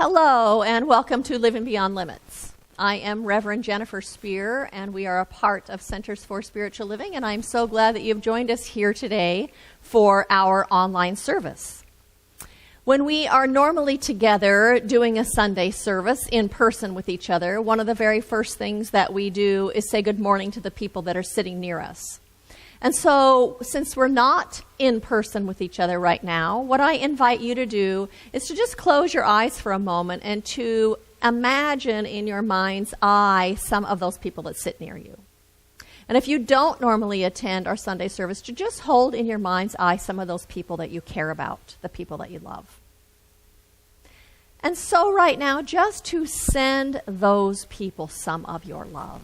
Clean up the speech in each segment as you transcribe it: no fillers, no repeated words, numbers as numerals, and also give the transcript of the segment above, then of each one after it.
Hello, and welcome to Living Beyond Limits. I am Reverend Jennifer Spear, and we are a part of Centers for Spiritual Living, and I'm so glad that you've joined us here today for our online service. When we are normally together doing a Sunday service in person with each other, one of the very first things that we do is say good morning to the people that are sitting near us. And so, since we're not in person with each other right now, what I invite you to do is to just close your eyes for a moment and to imagine in your mind's eye some of those people that sit near you. And if you don't normally attend our Sunday service, to just hold in your mind's eye some of those people that you care about, the people that you love. And so right now, just to send those people some of your love.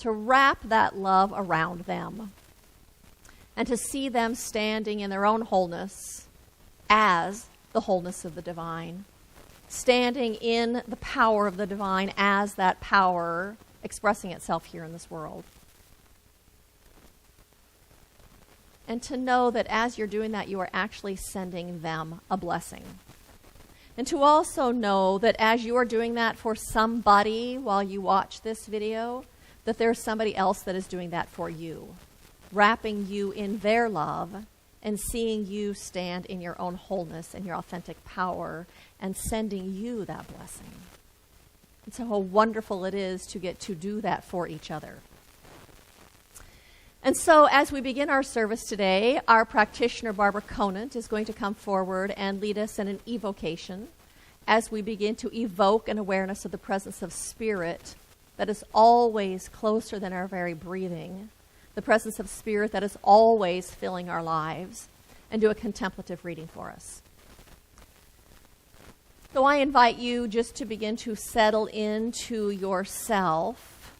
To wrap that love around them and to see them standing in their own wholeness as the wholeness of the divine, standing in the power of the divine as that power expressing itself here in this world. And to know that as you're doing that, you are actually sending them a blessing. And to also know that as you are doing that for somebody while you watch this video, that there's somebody else that is doing that for you, wrapping you in their love and seeing you stand in your own wholeness and your authentic power and sending you that blessing. And so how wonderful it is to get to do that for each other. And so as we begin our service today, our practitioner, Barbara Conant, is going to come forward and lead us in an evocation as we begin to evoke an awareness of the presence of Spirit that is always closer than our very breathing, the presence of Spirit that is always filling our lives, and do a contemplative reading for us. So I invite you just to begin to settle into yourself,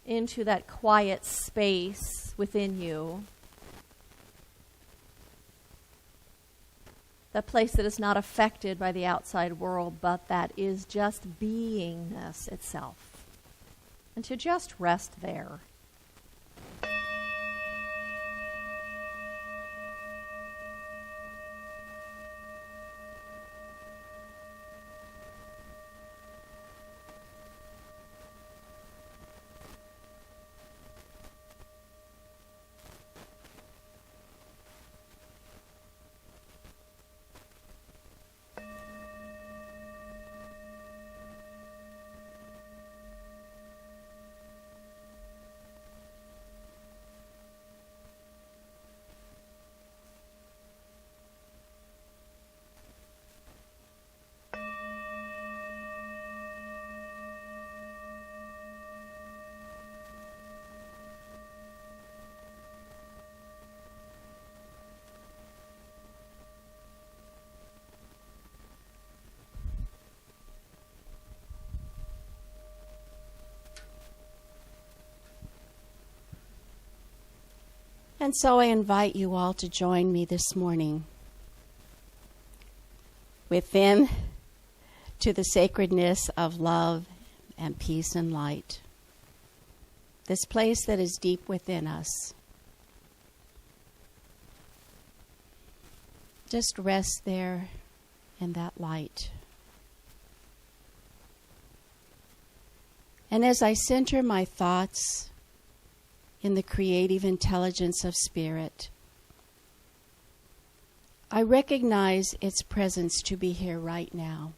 into that quiet space within you, that place that is not affected by the outside world, but that is just beingness itself. And to just rest there. And so I invite you all to join me this morning within to the sacredness of love and peace and light. This place that is deep within us. Just rest there in that light. And as I center my thoughts in the creative intelligence of Spirit, I recognize its presence to be here right now.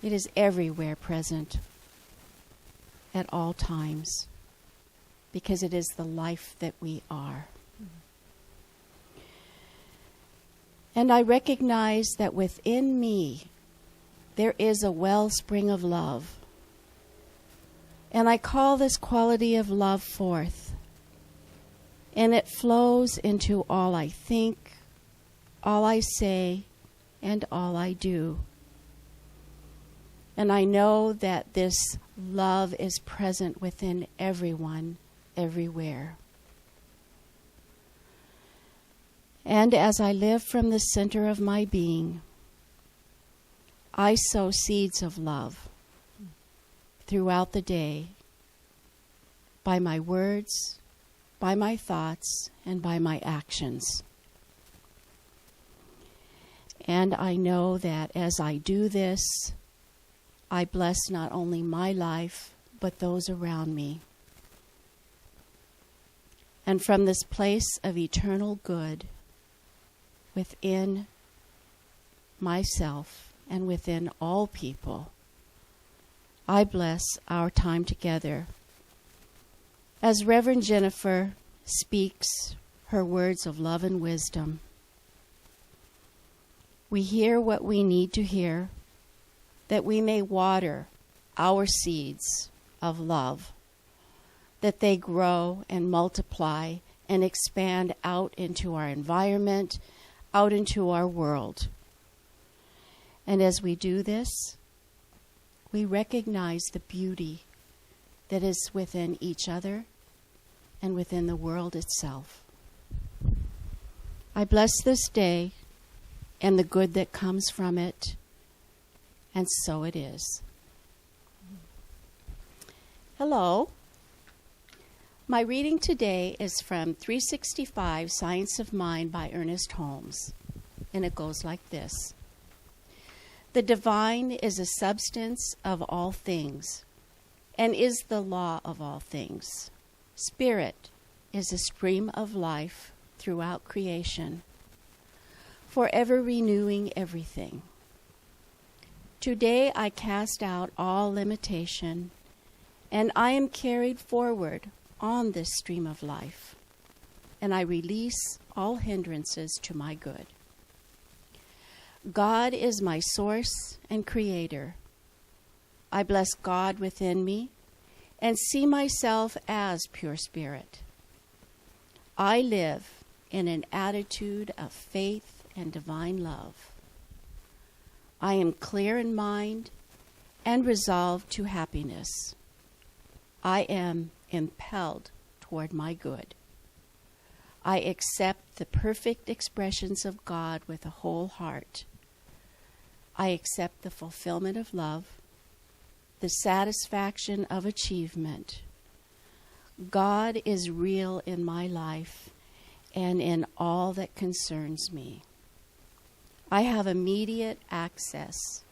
It is everywhere present at all times because it is the life that we are. And I recognize that within me there is a wellspring of love. And I call this quality of love forth. And it flows into all I think, all I say, and all I do. And I know that this love is present within everyone, everywhere. And as I live from the center of my being, I sow seeds of love throughout the day by my words, by my thoughts, and by my actions. And I know that as I do this, I bless not only my life, but those around me. And from this place of eternal good within myself and within all people, I bless our time together. As Reverend Jennifer speaks her words of love and wisdom, we hear what we need to hear, that we may water our seeds of love, that they grow and multiply and expand out into our environment, out into our world. And as we do this, we recognize the beauty that is within each other and within the world itself. I bless this day and the good that comes from it, and so it is. Hello. My reading today is from 365 Science of Mind by Ernest Holmes, and it goes like this. The divine is a substance of all things, and is the law of all things. Spirit is a stream of life throughout creation, forever renewing everything. Today I cast out all limitation, and I am carried forward on this stream of life, and I release all hindrances to my good. God is my source and creator. I bless God within me and see myself as pure spirit. I live in an attitude of faith and divine love. I am clear in mind and resolved to happiness. I am impelled toward my good. I accept the perfect expressions of God with a whole heart. I accept the fulfillment of love, the satisfaction of achievement. God is real in my life and in all that concerns me. I have immediate access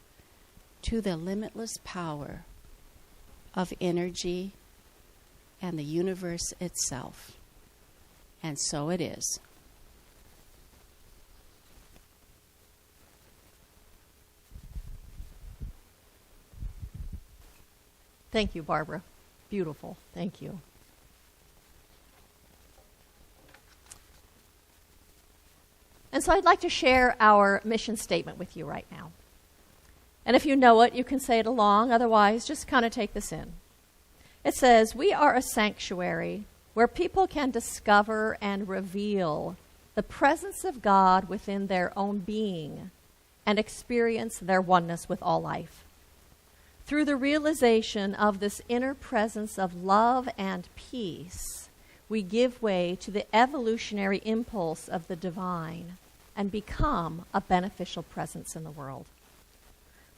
to the limitless power of energy and the universe itself. And so it is. Thank you, Barbara. Beautiful. Thank you. And so I'd like to share our mission statement with you right now. And if you know it, you can say it along. Otherwise, just kind of take this in. It says, we are a sanctuary where people can discover and reveal the presence of God within their own being and experience their oneness with all life. Through the realization of this inner presence of love and peace, we give way to the evolutionary impulse of the divine and become a beneficial presence in the world.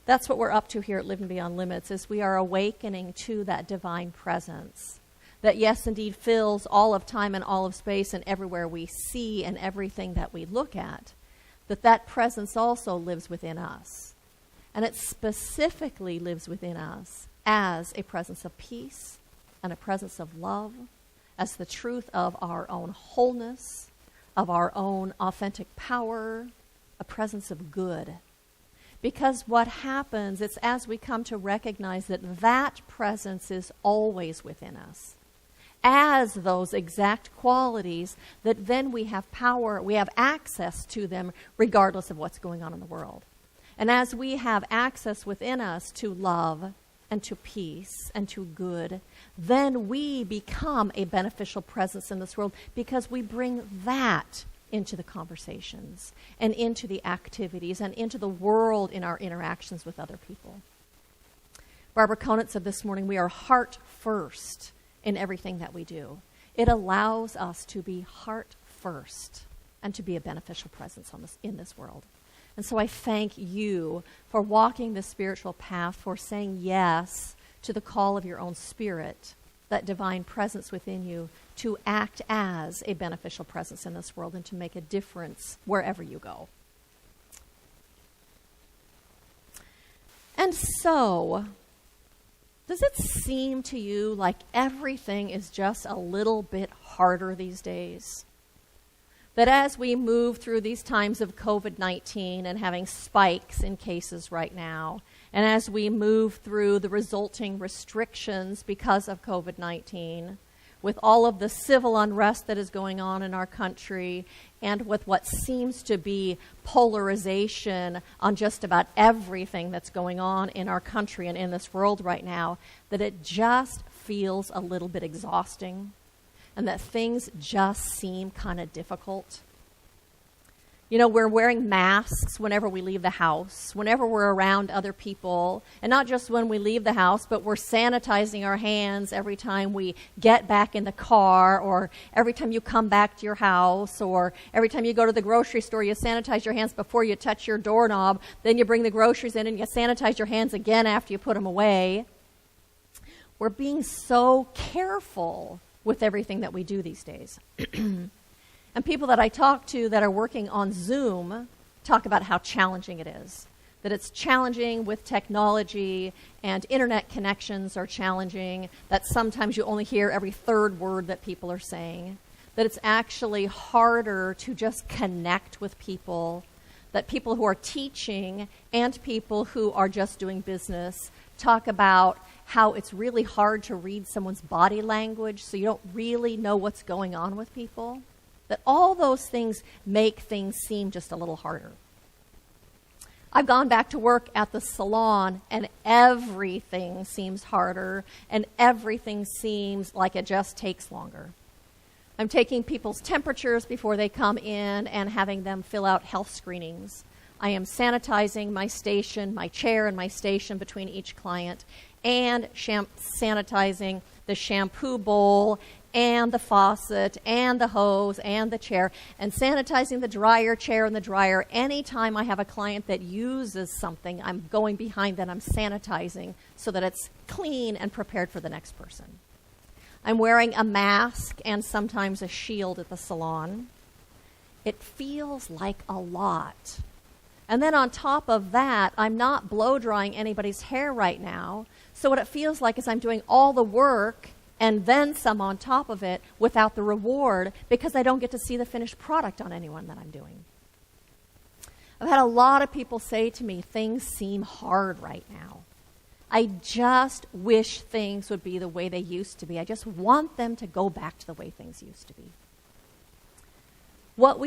That's what we're up to here at Living Beyond Limits, is we are awakening to that divine presence that, yes, indeed, fills all of time and all of space and everywhere we see and everything that we look at, that presence also lives within us. And it specifically lives within us as a presence of peace and a presence of love, as the truth of our own wholeness, of our own authentic power, a presence of good. Because what happens, it's as we come to recognize that that presence is always within us, as those exact qualities, that then we have power, we have access to them regardless of what's going on in the world. And as we have access within us to love and to peace and to good, then we become a beneficial presence in this world because we bring that into the conversations and into the activities and into the world in our interactions with other people. Barbara Conant said this morning, we are heart first in everything that we do. It allows us to be heart first and to be a beneficial presence in this world. And so I thank you for walking this spiritual path, for saying yes to the call of your own spirit, that divine presence within you, to act as a beneficial presence in this world and to make a difference wherever you go. And so, does it seem to you like everything is just a little bit harder these days? That as we move through these times of COVID-19 and having spikes in cases right now, and as we move through the resulting restrictions because of COVID-19, with all of the civil unrest that is going on in our country, and with what seems to be polarization on just about everything that's going on in our country and in this world right now, that it just feels a little bit exhausting, and that things just seem kind of difficult. You know, we're wearing masks whenever we leave the house, whenever we're around other people, and not just when we leave the house, but we're sanitizing our hands every time we get back in the car, or every time you come back to your house, or every time you go to the grocery store, you sanitize your hands before you touch your doorknob, then you bring the groceries in and you sanitize your hands again after you put them away. We're being so careful with everything that we do these days. And people that I talk to that are working on Zoom talk about how challenging it is. That it's challenging with technology, and internet connections are challenging, that sometimes you only hear every third word that people are saying, that it's actually harder to just connect with people, that people who are teaching and people who are just doing business talk about how it's really hard to read someone's body language, so you don't really know what's going on with people. That all those things make things seem just a little harder. I've gone back to work at the salon, and everything seems harder, and everything seems like it just takes longer. I'm taking people's temperatures before they come in and having them fill out health screenings. I am sanitizing my station, my chair and my station between each client, and sanitizing the shampoo bowl and the faucet and the hose and the chair, and sanitizing the dryer, chair, and the dryer. Anytime I have a client that uses something, I'm going behind that, I'm sanitizing so that it's clean and prepared for the next person. I'm wearing a mask and sometimes a shield at the salon. It feels like a lot. And then on top of that, I'm not blow drying anybody's hair right now. So what it feels like is I'm doing all the work and then some on top of it without the reward, because I don't get to see the finished product on anyone that I'm doing. I've had a lot of people say to me, things seem hard right now. I just wish things would be the way they used to be. I just want them to go back to the way things used to be. What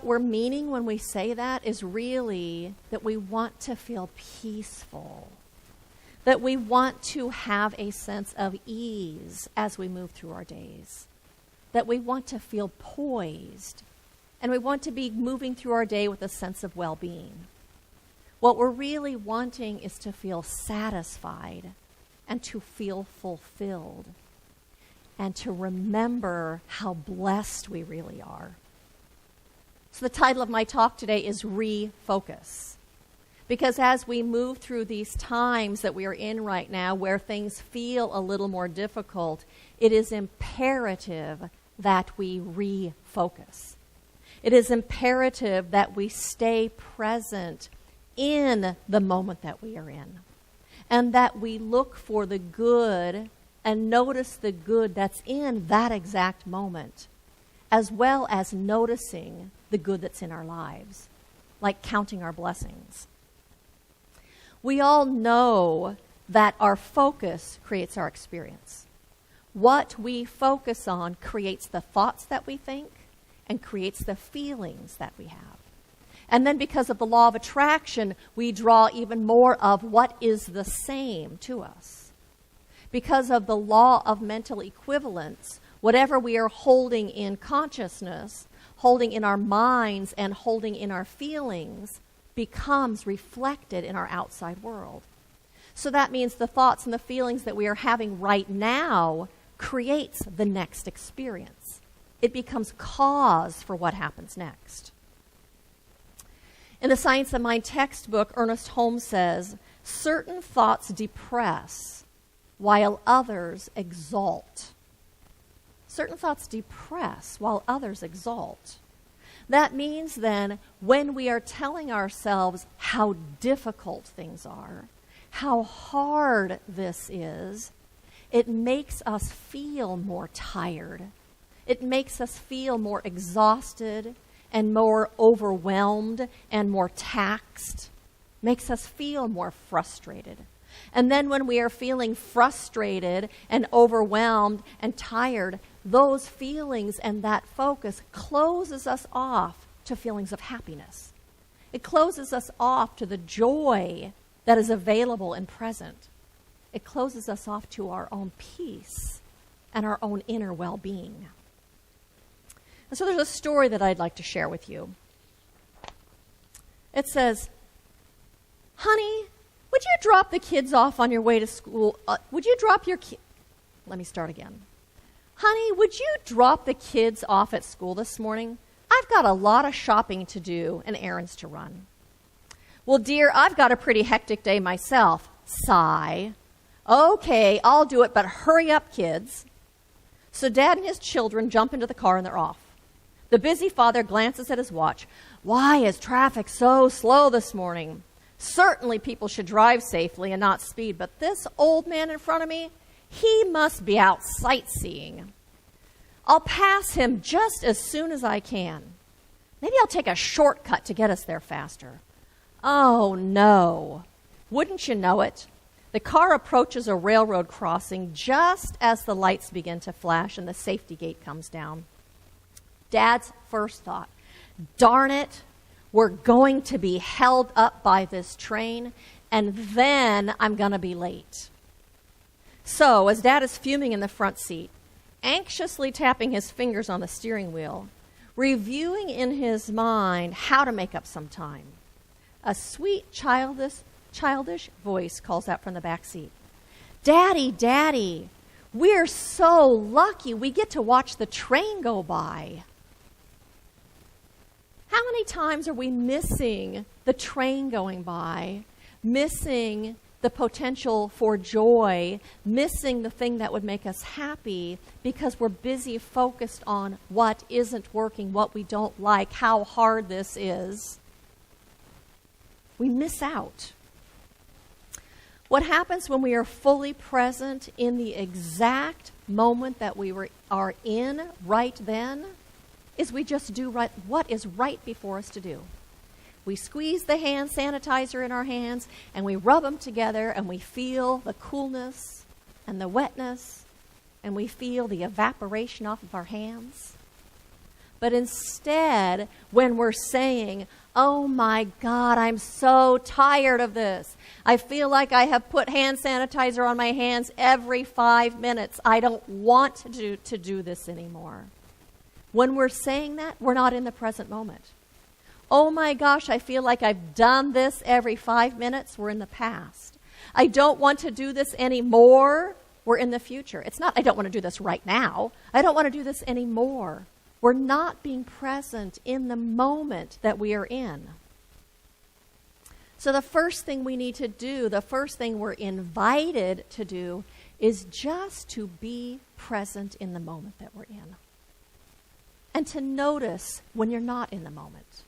we're meaning when we say that is really that we want to feel peaceful, that we want to have a sense of ease as we move through our days, that we want to feel poised, and we want to be moving through our day with a sense of well-being. What we're really wanting is to feel satisfied and to feel fulfilled and to remember how blessed we really are. So the title of my talk today is Refocus. Because as we move through these times that we are in right now where things feel a little more difficult, it is imperative that we refocus. It is imperative that we stay present in the moment that we are in, and that we look for the good and notice the good that's in that exact moment, as well as noticing the good that's in our lives, like counting our blessings. We all know that our focus creates our experience. What we focus on creates the thoughts that we think and creates the feelings that we have. And then because of the law of attraction, we draw even more of what is the same to us. Because of the law of mental equivalence, whatever we are holding in consciousness, holding in our minds, and holding in our feelings becomes reflected in our outside world. So that means the thoughts and the feelings that we are having right now creates the next experience. It becomes cause for what happens next. In the Science of Mind textbook, Ernest Holmes says, certain thoughts depress while others exalt. Certain thoughts depress while others exalt. That means then when we are telling ourselves how difficult things are, how hard this is, it makes us feel more tired. It makes us feel more exhausted and more overwhelmed and more taxed. Makes us feel more frustrated. And then when we are feeling frustrated and overwhelmed and tired, those feelings and that focus closes us off to feelings of happiness. It closes us off to the joy that is available and present. It closes us off to our own peace and our own inner well-being. And so there's a story that I'd like to share with you. It says, "Honey, would you drop the kids off on your way to school? Would you drop your Let me start again. Honey, would you drop the kids off at school this morning? I've got a lot of shopping to do and errands to run." "Well, dear, I've got a pretty hectic day myself." Sigh. "Okay, I'll do it, but hurry up, kids." So Dad and his children jump into the car and they're off. The busy father glances at his watch. "Why is traffic so slow this morning? Certainly people should drive safely and not speed, but this old man in front of me, he must be out sightseeing. I'll pass him just as soon as I can. Maybe I'll take a shortcut to get us there faster." Oh, no. Wouldn't you know it? The car approaches a railroad crossing just as the lights begin to flash and the safety gate comes down. Dad's first thought, darn it, we're going to be held up by this train, and then I'm going to be late. So, as Dad is fuming in the front seat, anxiously tapping his fingers on the steering wheel, reviewing in his mind how to make up some time, a sweet, childish voice calls out from the back seat, "Daddy, Daddy, we're so lucky we get to watch the train go by." How many times are we missing the train going by, missing the potential for joy, missing the thing that would make us happy because we're busy focused on what isn't working, what we don't like, how hard this is? We miss out. What happens when we are fully present in the exact moment that we are in right then is we just do what is right before us to do. We squeeze the hand sanitizer in our hands and we rub them together and we feel the coolness and the wetness and we feel the evaporation off of our hands. But instead, when we're saying, "Oh my God, I'm so tired of this. I feel like I have put hand sanitizer on my hands every 5 minutes. I don't want to do this anymore." When we're saying that, we're not in the present moment. "Oh my gosh, I feel like I've done this every 5 minutes." We're in the past. "I don't want to do this anymore." We're in the future. It's not, "I don't want to do this right now. I don't want to do this anymore." We're not being present in the moment that we are in. So the first thing we need to do, the first thing we're invited to do, is just to be present in the moment that we're in. And to notice when you're not in the moment.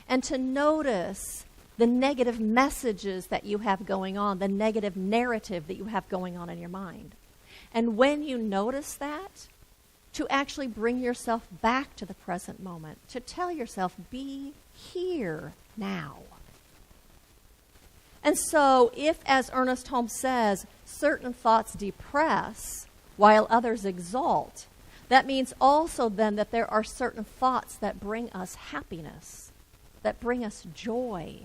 And to notice the negative messages that you have going on, the negative narrative that you have going on in your mind. And when you notice that, to actually bring yourself back to the present moment, to tell yourself, be here now. And so if, as Ernest Holmes says, certain thoughts depress while others exalt, that means also then that there are certain thoughts that bring us happiness, that bring us joy,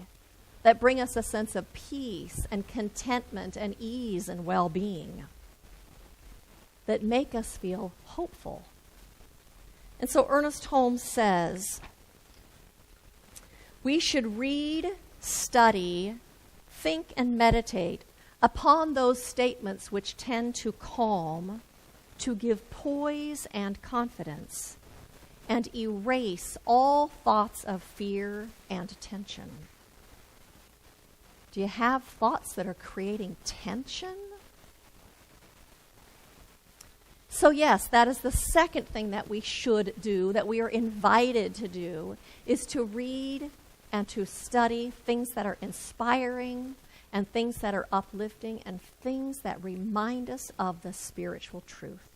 that bring us a sense of peace and contentment and ease and well-being, that make us feel hopeful. And so Ernest Holmes says, we should read, study, think, and meditate upon those statements which tend to calm, to give poise and confidence, and erase all thoughts of fear and tension. Do you have thoughts that are creating tension? So yes, that is the second thing that we should do, that we are invited to do, is to read and to study things that are inspiring and things that are uplifting and things that remind us of the spiritual truth.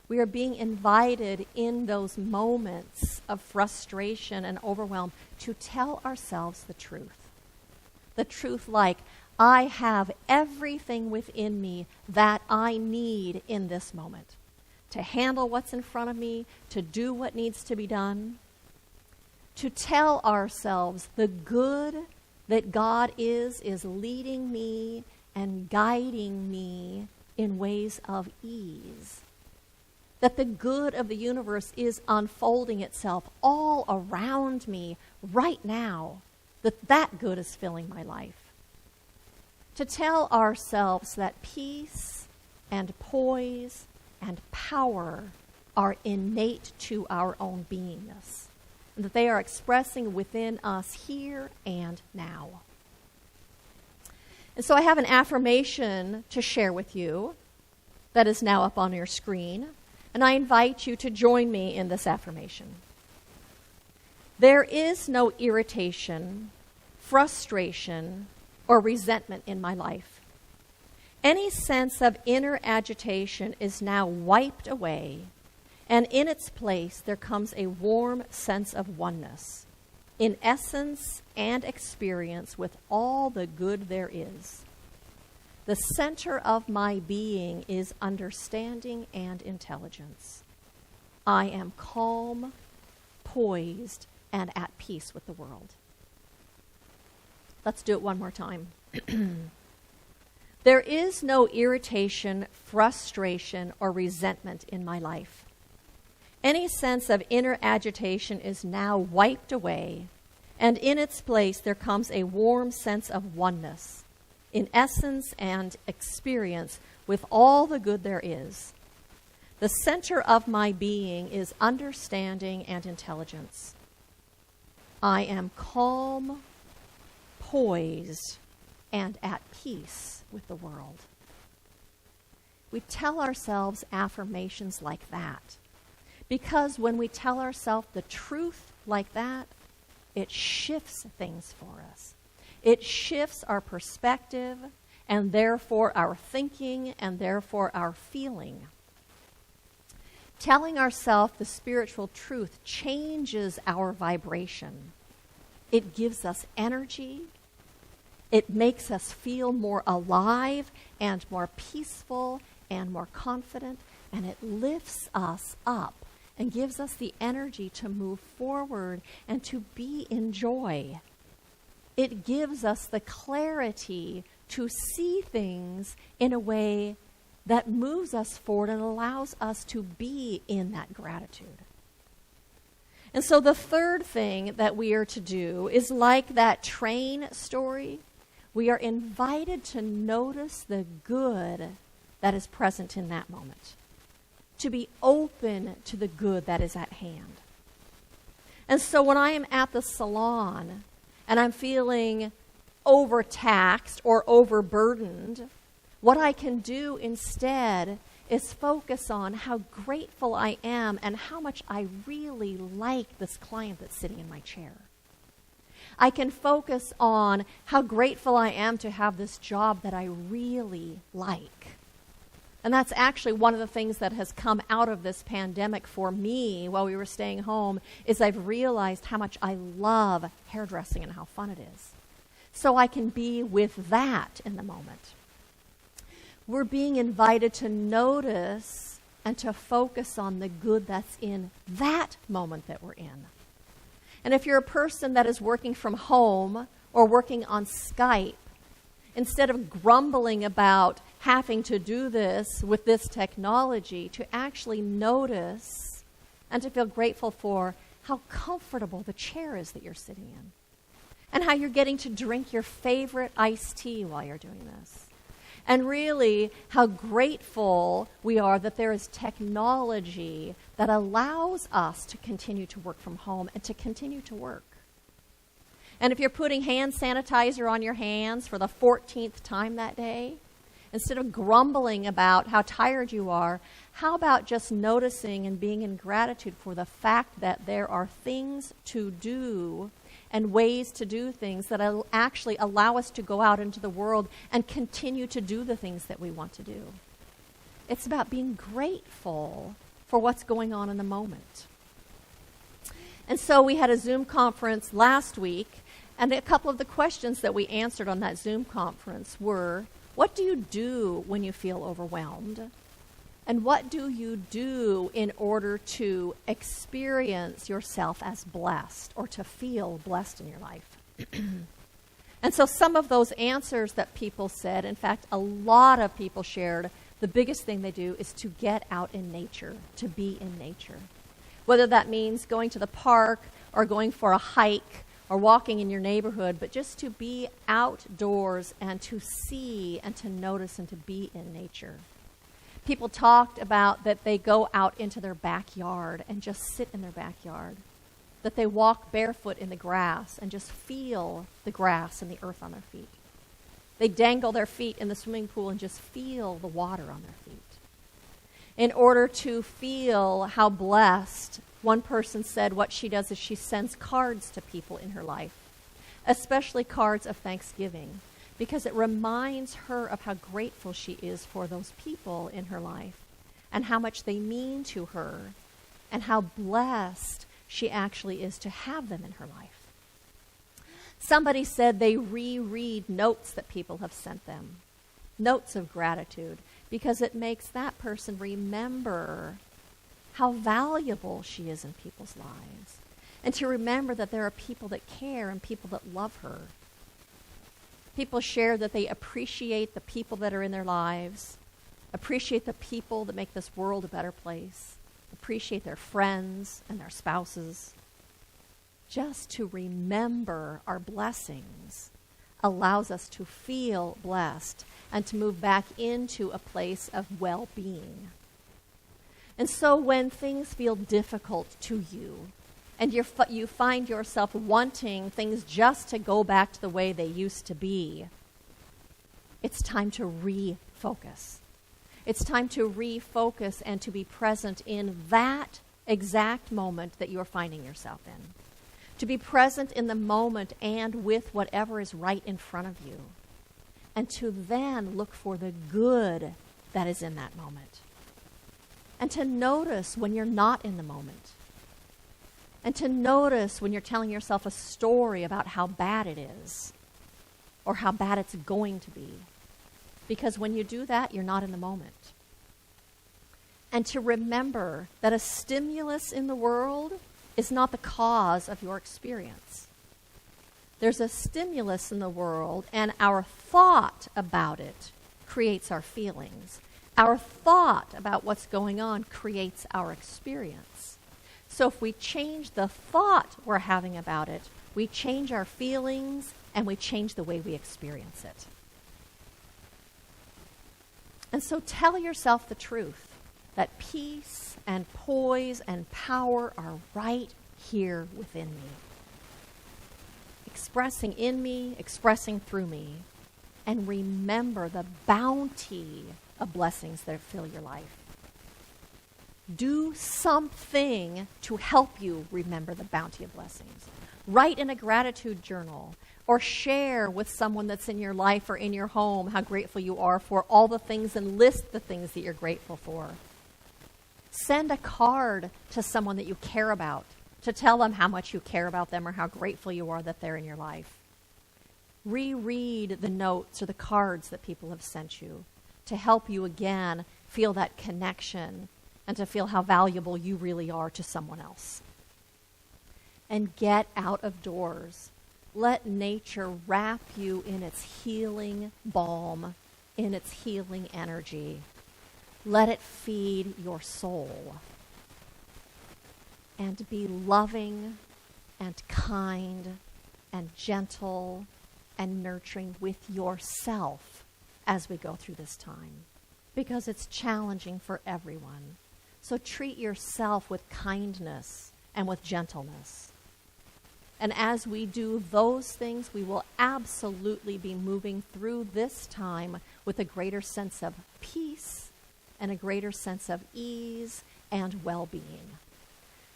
We are being invited in those moments of frustration and overwhelm to tell ourselves the truth. The truth like, I have everything within me that I need in this moment to handle what's in front of me, to do what needs to be done, to tell ourselves the good that God is leading me and guiding me in ways of ease. That the good of the universe is unfolding itself all around me right now. That good is filling my life. To tell ourselves that peace and poise and power are innate to our own beingness, and that they are expressing within us here and now. And so I have an affirmation to share with you that is now up on your screen, and I invite you to join me in this affirmation. There is no irritation, frustration, or resentment in my life. Any sense of inner agitation is now wiped away, and in its place there comes a warm sense of oneness, in essence and experience with all the good there is. The center of my being is understanding and intelligence. I am calm, poised, and at peace with the world. Let's do it one more time. There is no irritation, frustration, or resentment in my life. Any sense of inner agitation is now wiped away, and in its place there comes a warm sense of oneness, in essence and experience with all the good there is. The center of my being is understanding and intelligence. I am calm, poised, and at peace with the world. We tell ourselves affirmations like that. Because when we tell ourselves the truth like that, it shifts things for us. It shifts our perspective, and therefore our thinking, and therefore our feeling. Telling ourselves the spiritual truth changes our vibration. It gives us energy. It makes us feel more alive and more peaceful and more confident, and it lifts us up and gives us the energy to move forward and to be in joy. It gives us the clarity to see things in a way that moves us forward and allows us to be in that gratitude. And so the third thing that we are to do is like that train story. We are invited to notice the good that is present in that moment, to be open to the good that is at hand. And so when I am at the salon and I'm feeling overtaxed or overburdened, what I can do instead is focus on how grateful I am and how much I really like this client that's sitting in my chair. I can focus on how grateful I am to have this job that I really like. And that's actually one of the things that has come out of this pandemic for me while we were staying home, is I've realized how much I love hairdressing and how fun it is. So I can be with that in the moment. We're being invited to notice and to focus on the good that's in that moment that we're in. And if you're a person that is working from home or working on Skype, instead of grumbling about having to do this with this technology, to actually notice and to feel grateful for how comfortable the chair is that you're sitting in, and how you're getting to drink your favorite iced tea while you're doing this. And really, how grateful we are that there is technology that allows us to continue to work from home and to continue to work. And if you're putting hand sanitizer on your hands for the 14th time that day, instead of grumbling about how tired you are, how about just noticing and being in gratitude for the fact that there are things to do and ways to do things that actually allow us to go out into the world and continue to do the things that we want to do. It's about being grateful for what's going on in the moment. And so we had a Zoom conference last week, and a couple of the questions that we answered on that Zoom conference were, what do you do when you feel overwhelmed? And what do you do in order to experience yourself as blessed or to feel blessed in your life? And so some of those answers that people said, in fact, a lot of people shared, the biggest thing they do is to get out in nature, to be in nature. Whether that means going to the park or going for a hike or walking in your neighborhood, but just to be outdoors and to see and to notice and to be in nature. People talked about that they go out into their backyard and just sit in their backyard, that they walk barefoot in the grass and just feel the grass and the earth on their feet. They dangle their feet in the swimming pool and just feel the water on their feet. In order to feel how blessed, one person said what she does is she sends cards to people in her life, especially cards of Thanksgiving, because it reminds her of how grateful she is for those people in her life and how much they mean to her and how blessed she actually is to have them in her life. Somebody said they reread notes that people have sent them, notes of gratitude, because it makes that person remember how valuable she is in people's lives and to remember that there are people that care and people that love her. People share that they appreciate the people that are in their lives, appreciate the people that make this world a better place, appreciate their friends and their spouses. Just to remember our blessings allows us to feel blessed and to move back into a place of well-being. And so when things feel difficult to you, and you find yourself wanting things just to go back to the way they used to be, it's time to refocus. It's time to refocus and to be present in that exact moment that you are finding yourself in. To be present in the moment and with whatever is right in front of you. And to then look for the good that is in that moment. And to notice when you're not in the moment. And to notice when you're telling yourself a story about how bad it is or how bad it's going to be. Because when you do that, you're not in the moment. And to remember that a stimulus in the world is not the cause of your experience. There's a stimulus in the world, and our thought about it creates our feelings. Our thought about what's going on creates our experience. So if we change the thought we're having about it, we change our feelings and we change the way we experience it. And so tell yourself the truth, that peace and poise and power are right here within me. Expressing in me, expressing through me. And remember the bounty of blessings that fill your life. Do something to help you remember the bounty of blessings. Write in a gratitude journal or share with someone that's in your life or in your home how grateful you are for all the things and list the things that you're grateful for. Send a card to someone that you care about to tell them how much you care about them or how grateful you are that they're in your life. Reread the notes or the cards that people have sent you to help you again feel that connection and to feel how valuable you really are to someone else. And get out of doors. Let nature wrap you in its healing balm, in its healing energy. Let it feed your soul. And be loving and kind and gentle and nurturing with yourself as we go through this time. Because it's challenging for everyone. So treat yourself with kindness and with gentleness. And as we do those things, we will absolutely be moving through this time with a greater sense of peace and a greater sense of ease and well-being.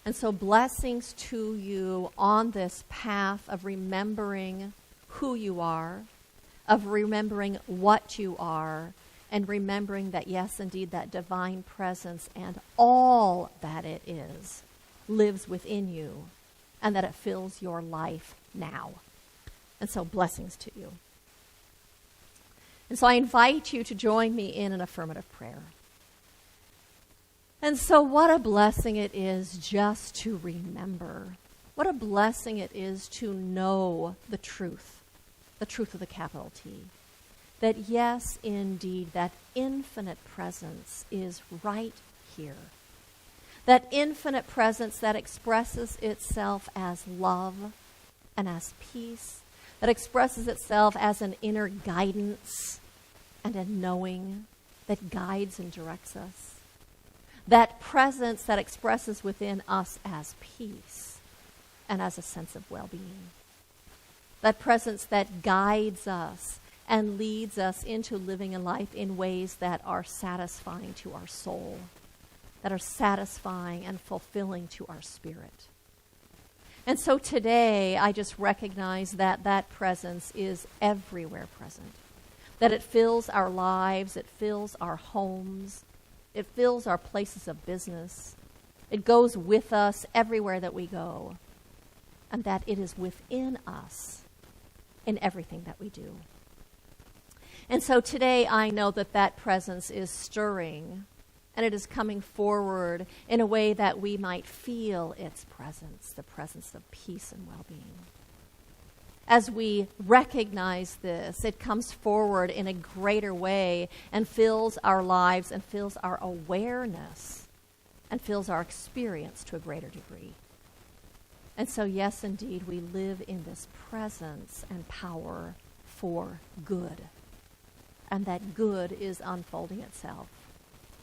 And so blessings to you on this path of remembering who you are, of remembering what you are, and remembering that, yes, indeed, that divine presence and all that it is lives within you, and that it fills your life now. And so blessings to you. And so I invite you to join me in an affirmative prayer. And so what a blessing it is just to remember. What a blessing it is to know the truth of the capital T. That yes, indeed, that infinite presence is right here. That infinite presence that expresses itself as love and as peace, that expresses itself as an inner guidance and a knowing that guides and directs us. That presence that expresses within us as peace and as a sense of well-being. That presence that guides us and leads us into living a life in ways that are satisfying to our soul, that are satisfying and fulfilling to our spirit. And so today, I just recognize that that presence is everywhere present, that it fills our lives, it fills our homes, it fills our places of business, it goes with us everywhere that we go, and that it is within us in everything that we do. And so today, I know that that presence is stirring, and it is coming forward in a way that we might feel its presence, the presence of peace and well-being. As we recognize this, it comes forward in a greater way and fills our lives and fills our awareness and fills our experience to a greater degree. And so, yes, indeed, we live in this presence and power for good. And that good is unfolding itself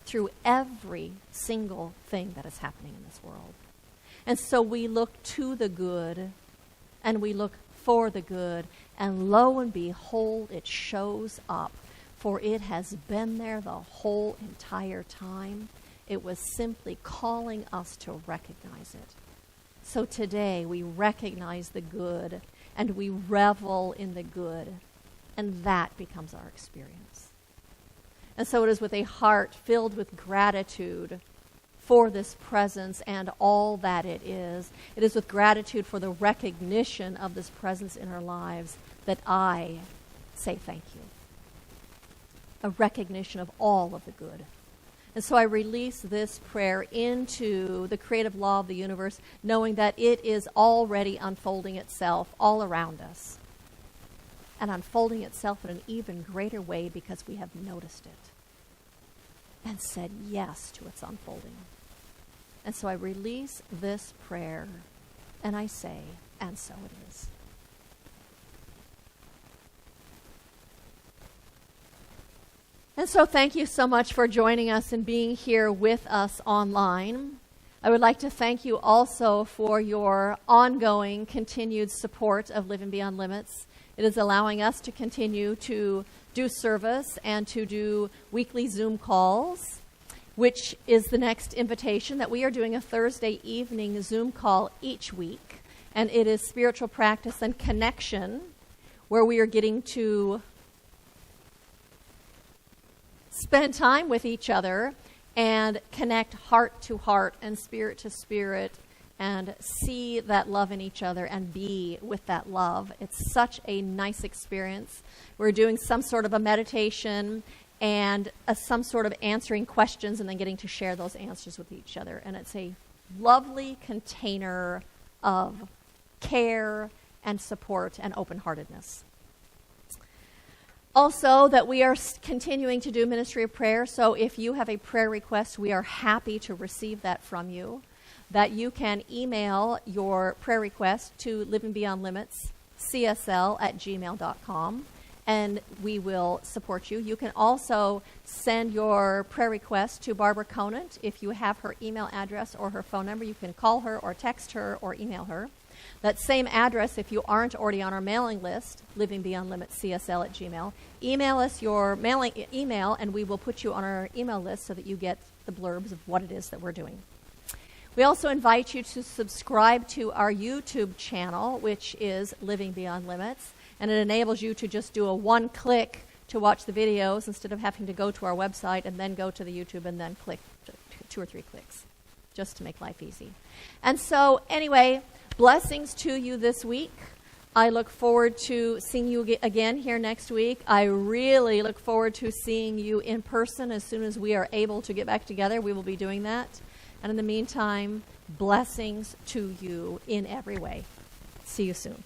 through every single thing that is happening in this world. And so we look to the good, and we look for the good, and lo and behold, it shows up, for it has been there the whole entire time. It was simply calling us to recognize it. So today we recognize the good, and we revel in the good, and that becomes our experience. And so it is with a heart filled with gratitude for this presence and all that it is. It is with gratitude for the recognition of this presence in our lives that I say thank you. A recognition of all of the good. And so I release this prayer into the creative law of the universe, knowing that it is already unfolding itself all around us. And unfolding itself in an even greater way because we have noticed it and said yes to its unfolding. And so I release this prayer and I say, and so it is. And so thank you so much for joining us and being here with us online. I would like to thank you also for your ongoing, continued support of Living Beyond Limits. It is allowing us to continue to do service and to do weekly Zoom calls, which is the next invitation that we are doing a Thursday evening Zoom call each week. And it is spiritual practice and connection, where we are getting to spend time with each other and connect heart to heart and spirit to spirit and see that love in each other and be with that love. It's such a nice experience. We're doing some sort of a meditation and some sort of answering questions and then getting to share those answers with each other. And it's a lovely container of care and support and open-heartedness. Also, that we are continuing to do ministry of prayer. So if you have a prayer request, we are happy to receive that from you. That you can email your prayer request to livingbeyondlimitscsl@gmail.com, and we will support you. You can also send your prayer request to Barbara Conant. If you have her email address or her phone number, you can call her or text her or email her. That same address, if you aren't already on our mailing list, livingbeyondlimitscsl@gmail, email us your email, and we will put you on our email list so that you get the blurbs of what it is that we're doing. We also invite you to subscribe to our YouTube channel, which is Living Beyond Limits, and it enables you to just do a one-click to watch the videos instead of having to go to our website and then go to the YouTube and then click 2 or 3 clicks, just to make life easy. And so, anyway, blessings to you this week. I look forward to seeing you again here next week. I really look forward to seeing you in person as soon as we are able to get back together. We will be doing that. And in the meantime, blessings to you in every way. See you soon.